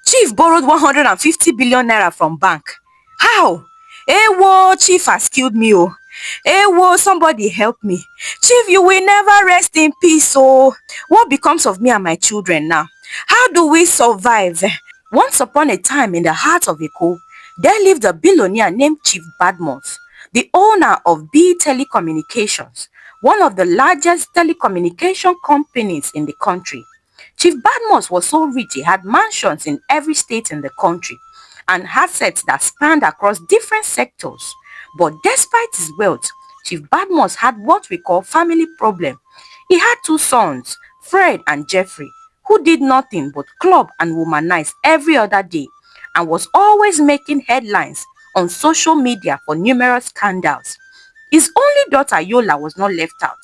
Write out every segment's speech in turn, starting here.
Chief borrowed 150 billion naira from bank. How? Ewo, Chief has killed me oh. Ewo, somebody help me. Chief, you will never rest in peace oh. What becomes of me and my children now? How do we survive? Once upon a time in the heart of Eko, there lived a billionaire named Chief Badmus, the owner of B Telecommunications, one of the largest telecommunication companies in the country. Chief Badmus was so rich he had mansions in every state in the country and assets that spanned across different sectors. But despite his wealth, Chief Badmus had what we call family problem. He had two sons, Fred and Jeffrey, who did nothing but club and womanize every other day and was always making headlines on social media for numerous scandals. His only daughter Yola was not left out.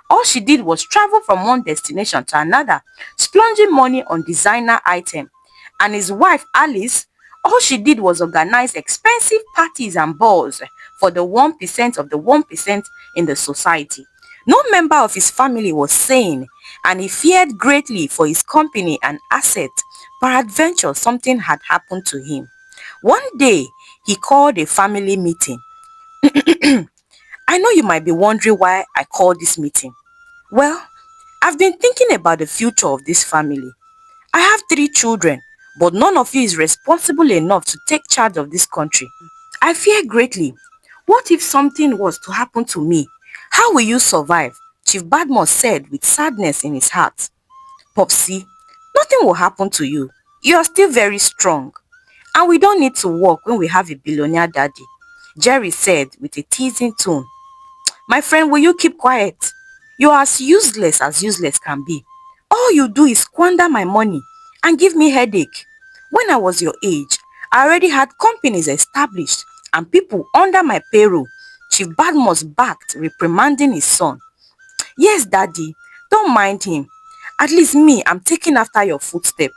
All she did was travel from one destination to another, splurging money on designer items. And his wife Alice, all she did was organize expensive parties and balls for the 1% of the 1% in the society. No member of his family was sane, and he feared greatly for his company and assets. Peradventure something had happened to him. One day, he called a family meeting. I know you might be wondering why I called this meeting. Well, I've been thinking about the future of this family. I have 3 children, but none of you is responsible enough to take charge of this country. I fear greatly. What if something was to happen to me? How will you survive? Chief Badmus said with sadness in his heart. Popsy, nothing will happen to you. You are still very strong. And we don't need to work when we have a billionaire daddy, Jerry said with a teasing tone. My friend, will you keep quiet? You are as useless can be. All you do is squander my money and give me headache. When I was your age, I already had companies established and people under my payroll. Chief Badmus backed, reprimanding his son. Yes, daddy, don't mind him. At least me, I'm taking after your footstep.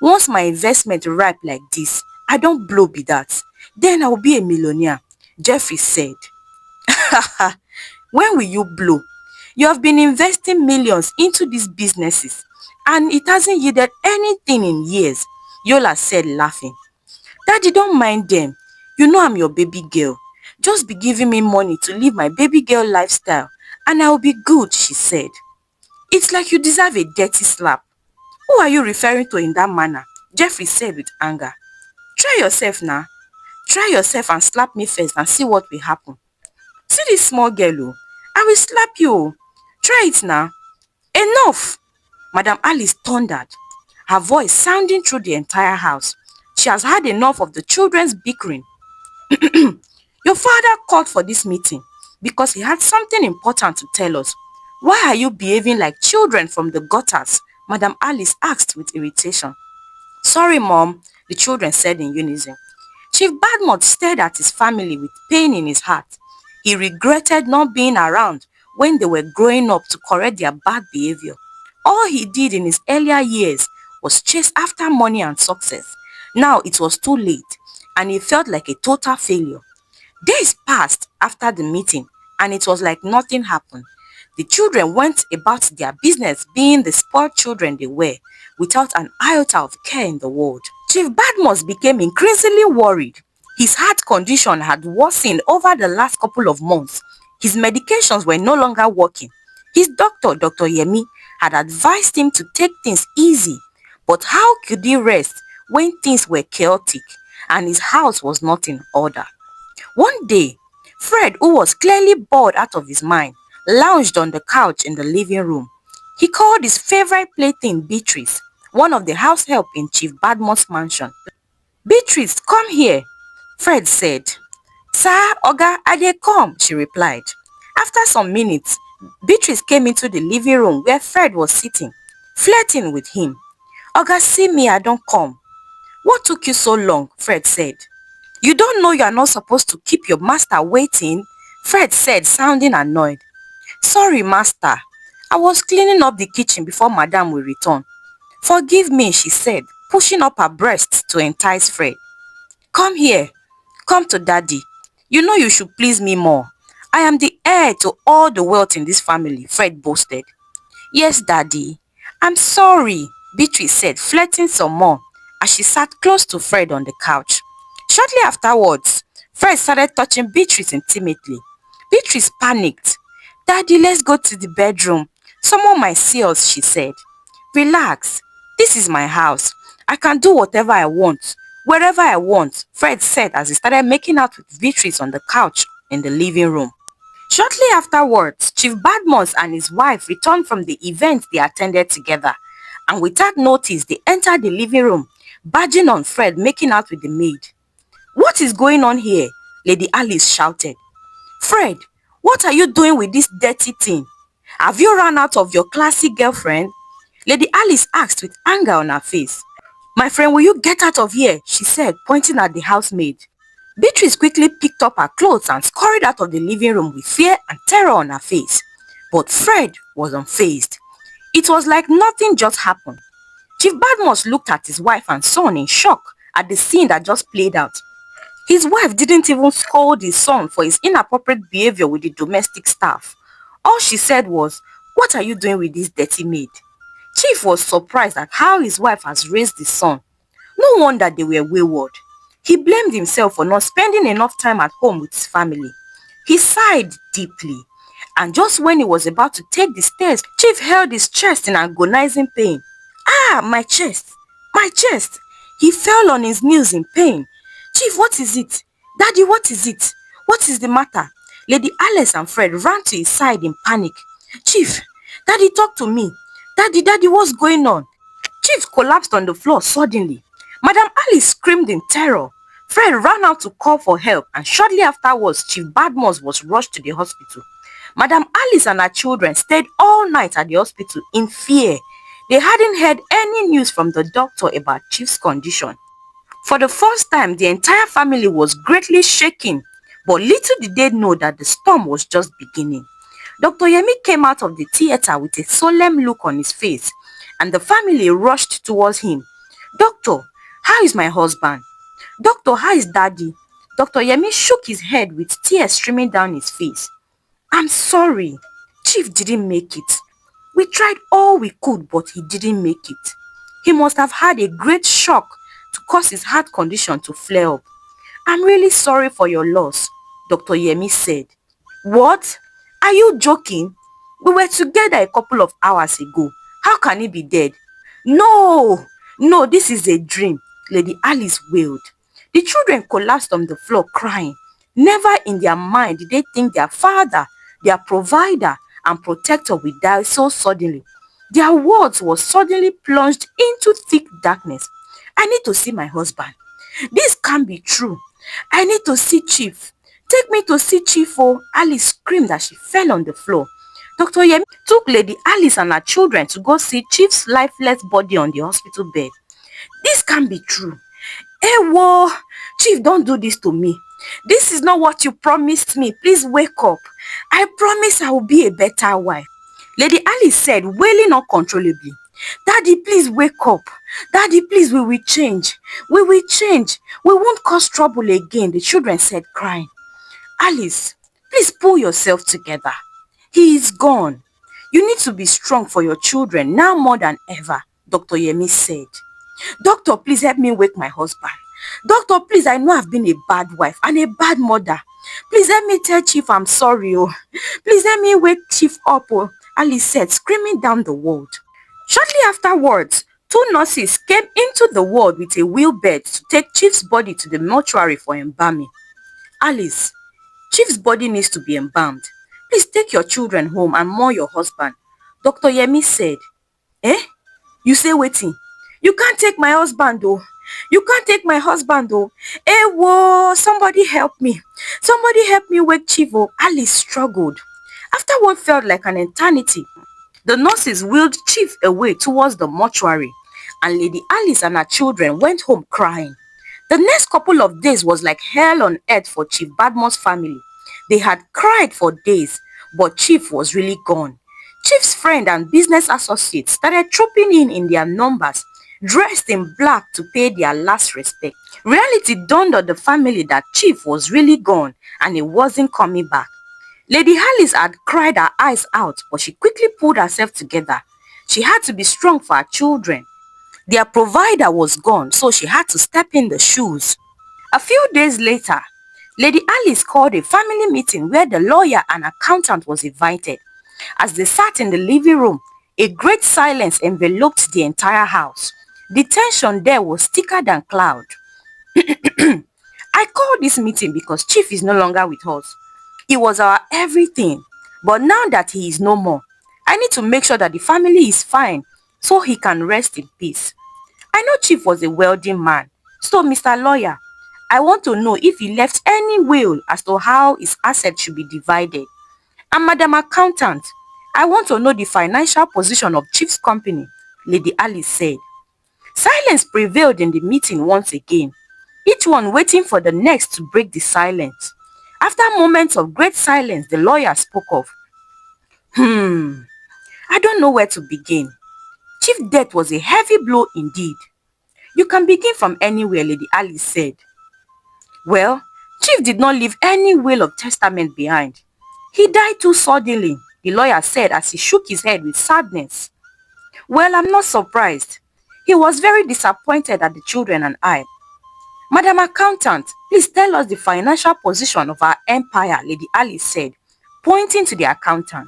Once my investment ripe like this, I don't blow be that. Then I'll be a millionaire, Jeffrey said. When will you blow? You have been investing millions into these businesses and it hasn't yielded anything in years, Yola said laughing. Daddy, don't mind them. You know I'm your baby girl. Just be giving me money to live my baby girl lifestyle and I'll be good, she said. It's like you deserve a dirty slap. Who are you referring to in that manner? Jeffrey said with anger. Try yourself now. Try yourself and slap me first and see what will happen. See this small girl oh. I will slap you oh. Try it now. Enough! Madam Alice thundered, her voice sounding through the entire house. She has had enough of the children's bickering. Your father called for this meeting because he had something important to tell us. Why are you behaving like children from the gutters? Madam Alice asked with irritation. Sorry, Mom, the children said in unison. Chief Badmus stared at his family with pain in his heart. He regretted not being around when they were growing up to correct their bad behavior. All he did in his earlier years was chase after money and success. Now it was too late and he felt like a total failure. Days passed after the meeting and it was like nothing happened. The children went about their business being the spoiled children they were, without an iota of care in the world. Chief Badmus became increasingly worried. His heart condition had worsened over the last couple of months. His medications were no longer working. His doctor, Dr. Yemi, had advised him to take things easy. But how could he rest when things were chaotic and his house was not in order? One day, Fred, who was clearly bored out of his mind, lounged on the couch in the living room. He called his favorite plaything Beatrice, one of the house help in Chief Badmus' mansion. Beatrice, come here, Fred said. Sir, Oga, I dey come, she replied. After some minutes, Beatrice came into the living room where Fred was sitting, flirting with him. Oga, see me, I don't come. What took you so long? Fred said. You don't know you are not supposed to keep your master waiting? Fred said, sounding annoyed. Sorry, master. I was cleaning up the kitchen before madam will return. Forgive me, she said, pushing up her breasts to entice Fred. Come here. Come to daddy. You know you should please me more. I am the heir to all the wealth in this family, Fred boasted. Yes, daddy. I'm sorry, Beatrice said, flirting some more. as she sat close to Fred on the couch. Shortly afterwards, Fred started touching Beatrice intimately. Beatrice panicked. "Daddy, let's go to the bedroom. Someone might see us," she said. "Relax. This is my house. I can do whatever I want, wherever I want," Fred said as he started making out with Beatrice on the couch in the living room. Shortly afterwards, Chief Badmus and his wife returned from the event they attended together, and without notice they entered the living room, barging on Fred making out with the maid. "What is going on here?" Lady Alice shouted. "Fred, what are you doing with this dirty thing? Have you run out of your classy girlfriend?" Lady Alice asked with anger on her face. "My friend, will you get out of here?" she said, pointing at the housemaid. Beatrice quickly picked up her clothes and scurried out of the living room with fear and terror on her face. But Fred was unfazed. It was like nothing just happened. Chief Badmus looked at his wife and son in shock at the scene that just played out. His wife didn't even scold his son for his inappropriate behavior with the domestic staff. All she said was, "What are you doing with this dirty maid?" Chief was surprised at how his wife has raised his son. No wonder they were wayward. He blamed himself for not spending enough time at home with his family. He sighed deeply, and just when he was about to take the stairs, Chief held his chest in agonizing pain. "Ah, my chest! My chest!" He fell on his knees in pain. "Chief, what is it? Daddy, what is it? What is the matter?" Lady Alice and Fred ran to his side in panic. "Chief, Daddy, talk to me. Daddy, what's going on?" Chief collapsed on the floor suddenly. Madam Alice screamed in terror. Fred ran out to call for help, and shortly afterwards, Chief Badmus was rushed to the hospital. Madam Alice and her children stayed all night at the hospital in fear. They hadn't heard any news from the doctor about Chief's condition. For the first time, the entire family was greatly shaken, but little did they know that the storm was just beginning. Dr. Yemi came out of the theater with a solemn look on his face, and the family rushed towards him. "Doctor, how is my husband? Doctor, how is Daddy?" Dr. Yemi shook his head with tears streaming down his face. "I'm sorry. Chief didn't make it. We tried all we could, but he didn't make it. He must have had a great shock to cause his heart condition to flare up. I'm really sorry for your loss," Dr. Yemi said. "What? Are you joking? We were together a couple of hours ago. How can he be dead?" "No, no, this is a dream," Lady Alice wailed. The children collapsed on the floor crying. Never in their mind did they think their father, their provider and protector would die so suddenly. Their worlds were suddenly plunged into thick darkness. "I need to see my husband. This can't be true. I need to see Chief. Take me to see Chief." Oh, Alice screamed as she fell on the floor. Dr. Yemi took Lady Alice and her children to go see Chief's lifeless body on the hospital bed. "This can't be true. Ewo, Chief, don't do this to me. This is not what you promised me. Please wake up. I promise I will be a better wife," Lady Alice said, wailing uncontrollably. "Daddy, please wake up. Daddy, please, we will change. We will change. We won't cause trouble again," the children said, crying. "Alice, please pull yourself together. He is gone. You need to be strong for your children now more than ever," Dr. Yemi said. "Doctor, please help me wake my husband. Doctor, please, I know I've been a bad wife and a bad mother. Please help me tell Chief I'm sorry, oh. Please help me wake Chief up, oh," Alice said, screaming down the ward. Shortly afterwards, two nurses came into the ward with a wheelbed to take Chief's body to the mortuary for embalming. "Alice, Chief's body needs to be embalmed. Please take your children home and mourn your husband," Dr. Yemi said. "Eh? You say waiting. You can't take my husband though. You can't take my husband though. Eh, whoa, somebody help me. Somebody help me wake Chief." Oh, Alice struggled. After what felt like an eternity, the nurses wheeled Chief away towards the mortuary, and Lady Alice and her children went home crying. The next couple of days was like hell on earth for Chief Badmus' family. They had cried for days, but Chief was really gone. Chief's friend and business associates started trooping in their numbers, dressed in black to pay their last respect. Reality dawned on the family that Chief was really gone and he wasn't coming back. Lady Alice had cried her eyes out, but she quickly pulled herself together. She had to be strong for her children. Their provider was gone, so she had to step in the shoes. A few days later, Lady Alice called a family meeting where the lawyer and accountant was invited. As they sat in the living room, a great silence enveloped the entire house. The tension there was thicker than cloud. I called this meeting because Chief is no longer with us. He was our everything. But now that he is no more, I need to make sure that the family is fine so he can rest in peace. I know Chief was a wealthy man. So, Mr. Lawyer, I want to know if he left any will as to how his assets should be divided. And Madam Accountant, I want to know the financial position of Chief's company, Lady Alice said. Silence prevailed in the meeting once again, each one waiting for the next to break the silence. After moments of great silence, the lawyer spoke of, I don't know where to begin. Chief death was a heavy blow indeed. You can begin from anywhere, Lady Alice said. Well, Chief did not leave any will of testament behind. He died too suddenly, the lawyer said as he shook his head with sadness. Well, I'm not surprised. He was very disappointed at the children and I. Madam Accountant, please tell us the financial position of our empire, Lady Alice said, pointing to the accountant.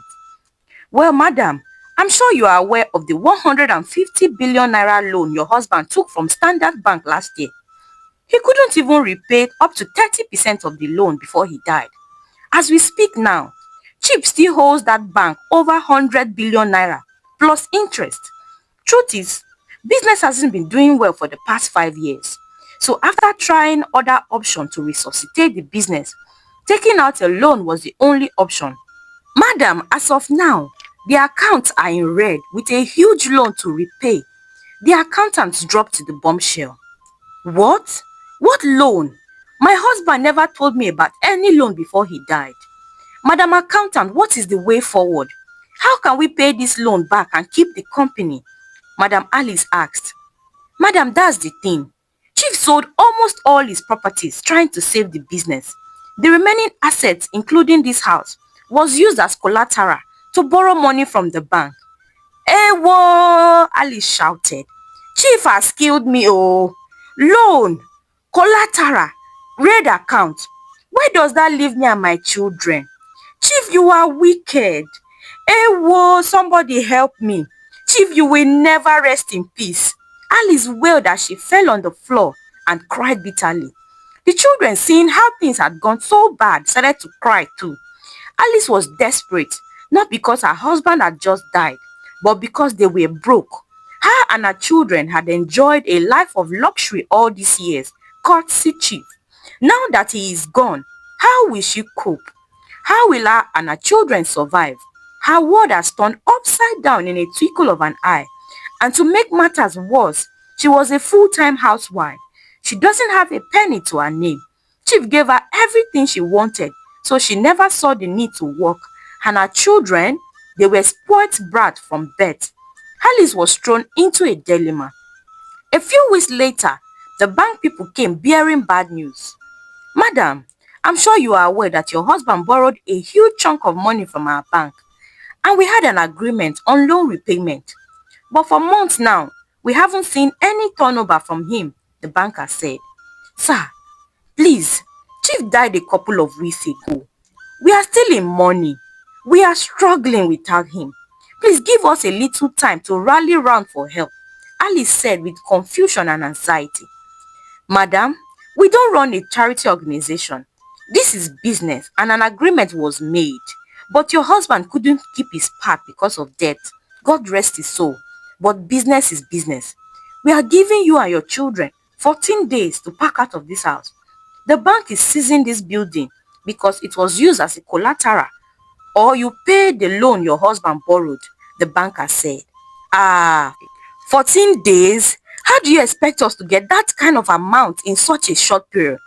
Well, madam, I'm sure you are aware of the 150 billion naira loan your husband took from Standard Bank last year. He couldn't even repay up to 30% of the loan before he died. As we speak now, Chip still holds that bank over 100 billion naira plus interest. Truth is, business hasn't been doing well for the past 5 years. So after trying other options to resuscitate the business, taking out a loan was the only option. Madam, as of now, the accounts are in red with a huge loan to repay. The accountants dropped the bombshell. What? What loan? My husband never told me about any loan before he died. Madam Accountant, what is the way forward? How can we pay this loan back and keep the company? Madam Alice asked. Madam, that's the thing. Chief sold almost all his properties trying to save the business. The remaining assets, including this house, was used as collateral to borrow money from the bank. Ewo! Alice shouted. Chief has killed me, oh! Loan! Collateral! Red account! Where does that leave me and my children? Chief, you are wicked. Ewo! Somebody help me. Chief, you will never rest in peace. Alice wailed as she fell on the floor and cried bitterly. The children, seeing how things had gone so bad, started to cry too. Alice was desperate, not because her husband had just died, but because they were broke. Her and her children had enjoyed a life of luxury all these years, courtesy Chief. Now that he is gone, how will she cope? How will her and her children survive? Her world has turned upside down in a twinkle of an eye. And to make matters worse, she was a full-time housewife. She doesn't have a penny to her name. Chief gave her everything she wanted, so she never saw the need to work. And her children, they were spoilt brats from birth. Alice was thrown into a dilemma. A few weeks later, the bank people came bearing bad news. Madam, I'm sure you are aware that your husband borrowed a huge chunk of money from our bank, and we had an agreement on loan repayment. But for months now, we haven't seen any turnover from him, the banker said. Sir, please, Chief died a couple of weeks ago. We are still in mourning. We are struggling without him. Please give us a little time to rally round for help, Alice said with confusion and anxiety. Madam, we don't run a charity organization. This is business and an agreement was made. But your husband couldn't keep his part because of death. God rest his soul. But business is business. We are giving you and your children 14 days to pack out of this house. The bank is seizing this building because it was used as a collateral, or you pay the loan your husband borrowed, the banker said. 14 days? How do you expect us to get that kind of amount in such a short period?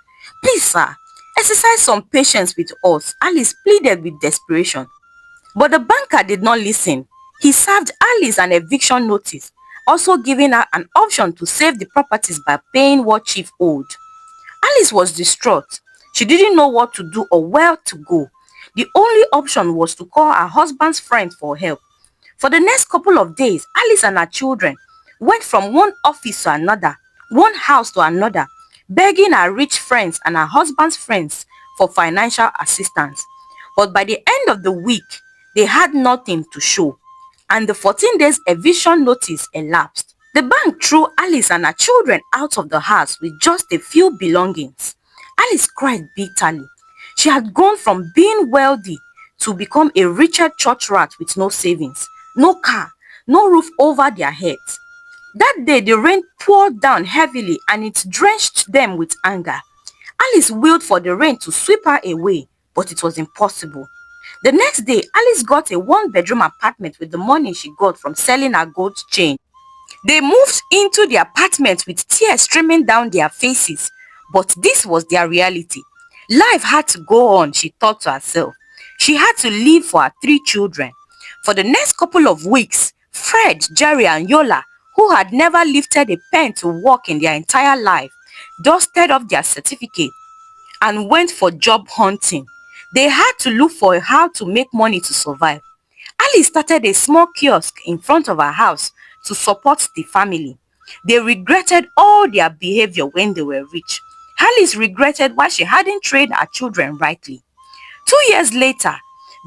Please, sir, exercise some patience with us, Alice pleaded with desperation. But the banker did not listen. He served Alice an eviction notice, also giving her an option to save the properties by paying what Chief owed. Alice was distraught. She didn't know what to do or where to go. The only option was to call her husband's friend for help. For the next couple of days, Alice and her children went from one office to another, one house to another, begging her rich friends and her husband's friends for financial assistance. But by the end of the week, they had nothing to show, and the 14 days eviction notice elapsed. The bank threw Alice and her children out of the house with just a few belongings. Alice cried bitterly. She had gone from being wealthy to become a wretched church rat with no savings, no car, no roof over their heads. That day the rain poured down heavily and it drenched them with anger. Alice wailed for the rain to sweep her away, but it was impossible. The next day, Alice got a one-bedroom apartment with the money she got from selling her gold chain. They moved into the apartment with tears streaming down their faces, but this was their reality. Life had to go on, she thought to herself. She had to live for her 3 children. For the next couple of weeks, Fred, Jerry and Yola, who had never lifted a pen to work in their entire life, dusted off their certificate and went for job hunting. They had to look for how to make money to survive. Alice started a small kiosk in front of her house to support the family. They regretted all their behavior when they were rich. Alice regretted why she hadn't trained her children rightly. 2 years later,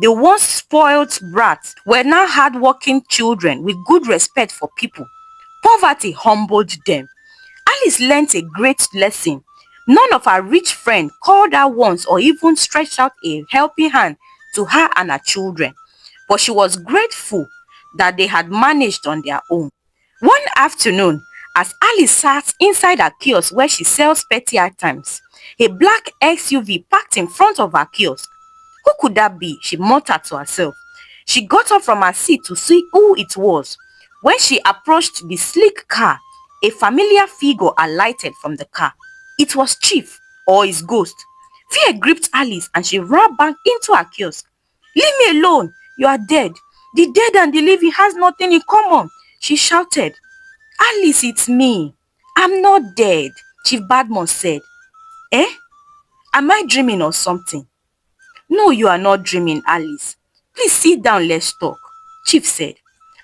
the once spoilt brats were now hard-working children with good respect for people. Poverty humbled them. Alice learnt a great lesson. None of her rich friends called her once or even stretched out a helping hand to her and her children, but she was grateful that they had managed on their own. One afternoon, as Alice sat inside her kiosk where she sells petty items, a black SUV parked in front of her kiosk. Who could that be? She muttered to herself. She got up from her seat to see who it was. When she approached the sleek car, a familiar figure alighted from the car. It was Chief, or his ghost. Fear gripped Alice and she ran back into her kiosk. "Leave me alone! You are dead. The dead and the living has nothing in common," she shouted. "Alice, it's me. I'm not dead," Chief Badmus said. "Eh? Am I dreaming or something?" "No, you are not dreaming, Alice. Please sit down, let's talk," Chief said.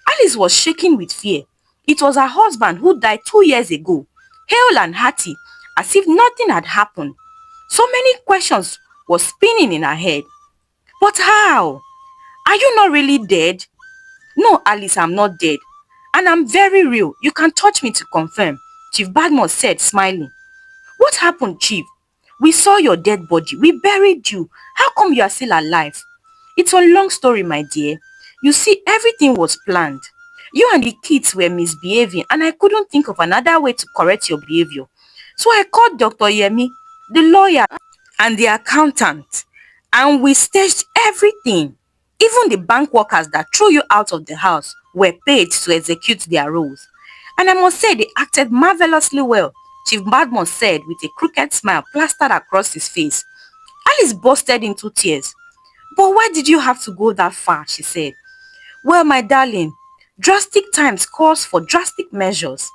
Alice was shaking with fear. It was her husband who died 2 years ago, hale and hearty, as if nothing had happened. So many questions were spinning in her head. But how? Are you not really dead? "No, Alice, I'm not dead. And I'm very real. You can touch me to confirm," Chief Badmus said, smiling. "What happened, Chief? We saw your dead body. We buried you. How come you are still alive?" "It's a long story, my dear. You see, everything was planned. You and the kids were misbehaving and I couldn't think of another way to correct your behavior. So I called Dr. Yemi, the lawyer, and the accountant, and we staged everything. Even the bank workers that threw you out of the house were paid to execute their roles. And I must say they acted marvelously well," Chief Badmus said with a crooked smile plastered across his face. Alice bursted into tears. "But why did you have to go that far?" she said. "Well, my darling, drastic times calls for drastic measures.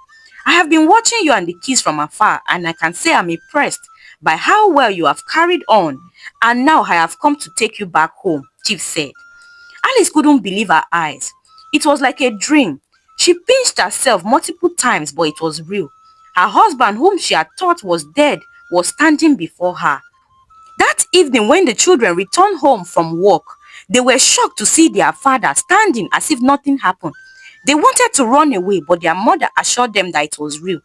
I have been watching you and the kids from afar and I can say I'm impressed by how well you have carried on, and now I have come to take you back home," Chief said. Alice couldn't believe her eyes. It was like a dream. She pinched herself multiple times, but it was real. Her husband, whom she had thought was dead, was standing before her. That evening when the children returned home from work, they were shocked to see their father standing as if nothing happened. They wanted to run away, but their mother assured them that it was real.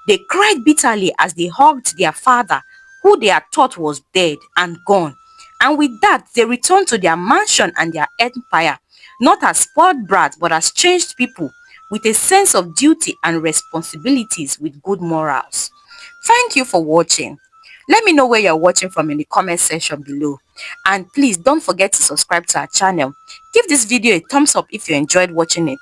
They cried bitterly as they hugged their father, who they had thought was dead and gone. And with that, they returned to their mansion and their empire, not as spoiled brats, but as changed people with a sense of duty and responsibilities with good morals. Thank you for watching. Let me know where you're watching from in the comment section below. And please don't forget to subscribe to our channel. Give this video a thumbs up if you enjoyed watching it.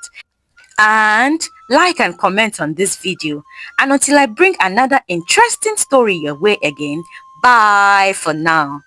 And like and comment on this video. And until I bring another interesting story your way again, bye for now.